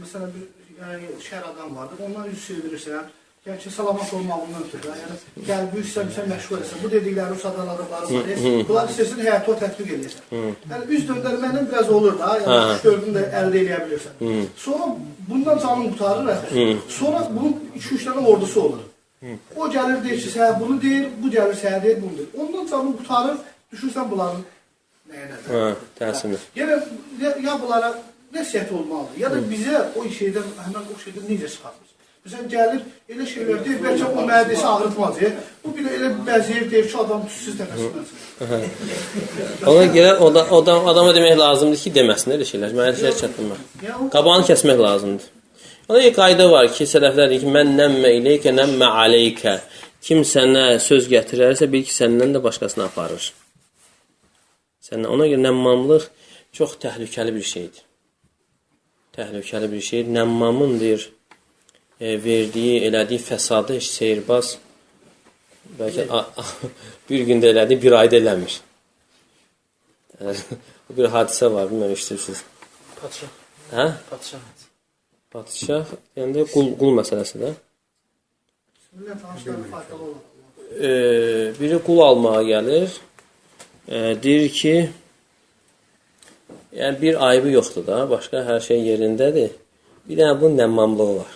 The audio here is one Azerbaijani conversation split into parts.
mesela bir şər adam vardır, ondan yüz sevdirirsən, yəni ki, salamat olmağından ötürü, yəni qəlbi üstəmişsən, məşğul etsən, bu dedikləri usadaları var, bunlar istəsin həyata o tətbiq edirsən. Yəni üz döndərməklə biraz olur da, yəni üç dördünü də əldə edə bilirsən. Sonra bundan canın qutarır, sonra bunun 2-3 dənə ordusu olur. O gəlir deyir ki, sənə bunu deyir, bu gəlir sənə deyir, bunu deyir. Ondan canın qutarır, düşünsən bunların nəyə nəzər? Təsirli. Yəni, ya bunlara nəsiyyət olmalıdır, ya da bizə o şeydən, həmən o şeydən necə çıxarmız? Məsələn, gəlir, elə şeylər deyir, bəlkə o mədəsi ağrıtmaz, bu bir elə bəziyir deyir ki, adam tüssüz nəfəsinəsin. Ona görə adama demək lazımdır ki, deməsin elə şeylər, mədəsələr çatdırmaq. Qabağını kəsmək lazımdır. Ona bir qayda var ki, sələflər deyir ki, mən nəmmə iləykə, nəmmə aleykə. Kim sənə söz gətirərsə, bil ki, səndən də başqasını aparır. Ona görə nəmmamlıq çox təhlükəli bir şeydir. Təhlükəli bir şeydir. Nəmmamın deyir, verdiyi, elədiyi fəsadı heç seyirbaz bəlkə bir gündə elədiyi, bir ayda eləmir. Bir hadisə var, bilməm, işləyirsiniz. Padişah. Hə? Padişah. Padişah, yəni də qul məsələsi də. Biri qul almağa gəlir, deyir ki, yəni bir ayıbı yoxdur da, başqa hər şey yerindədir. Bir dənə bunun nəmmamlığı var.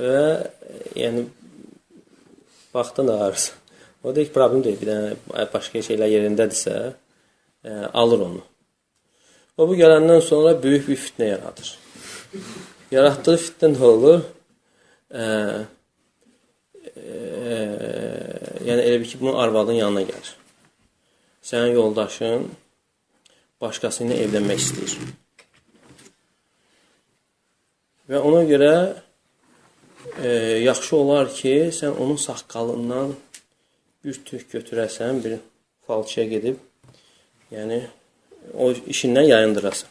Və yəni vaxtın ağarırsa. O deyir ki, problem deyil, bir dənə başqa şeylər yerindədirsə, alır onu. O bu gələndən sonra böyük bir fitnə yaradır. Yaratdığı fitnə nə olur? Yəni elə bir ki, bunun arvadın yanına gəlir. Sənin yoldaşın başqası ilə evlənmək istəyir. Və ona görə yaxşı olar ki, sən onun saqqalından bir tük götürəsən, bir falçıya gedib, yəni o işindən yayındırasan.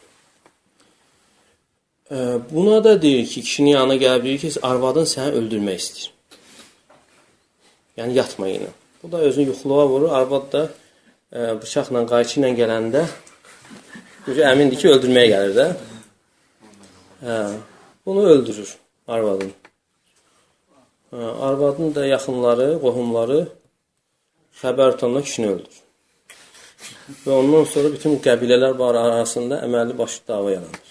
Buna da deyir ki, kişinin yanına gəlib deyir ki, arvadın səni öldürmək istəyir. Yəni yatma ilə. Bu da özünü yuxuluğa vurur. Arvad da bıçaqla, qayçı ilə gələndə əmindir ki, öldürməyə gəlir də. Bunu öldürür arvadın. Arvadın da yaxınları, qohumları xəbər tutanlar kişini öldürür. Və ondan sonra bütün qəbilələr var arasında əməlli başlı dava yaranır.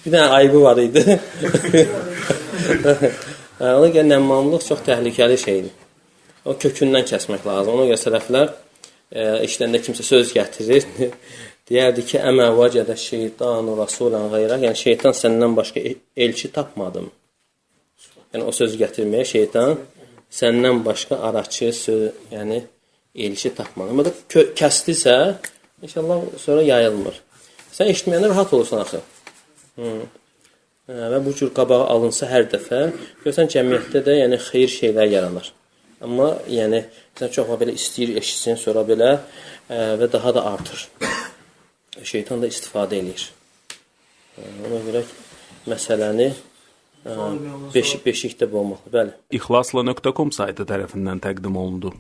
Bir dənə ayıbı var idi. Ona görə nəmmamlıq çox təhlükəli şeydir. O kökündən kəsmək lazım. Ona görə sələflər işləndə kimsə söz gətirir. Deyərdi ki, əmə vəcədə şeytanu rasulən qayraq. Yəni, şeytan səndən başqa elçi tapmadım. Yəni, o sözü gətirməyə şeytan səndən başqa araçı, yəni elçi tapmadım. Amma da kəsdirsə, inşallah sonra yayılmır. Sən eşitməyəndə rahat olursan axı. Və bu cür qabağa alınsa hər dəfə, görsən cəmiyyətdə də yəni xeyir şeylər yaranır. Amma yəni sən çox belə istəyir, eşitsin, sonra belə və daha da artır. Şeytan da istifadə eləyir. Ona görə məsələni beşikdə olmalı. Bəli. İxlasla.com saytı tərəfindən təqdim olundu.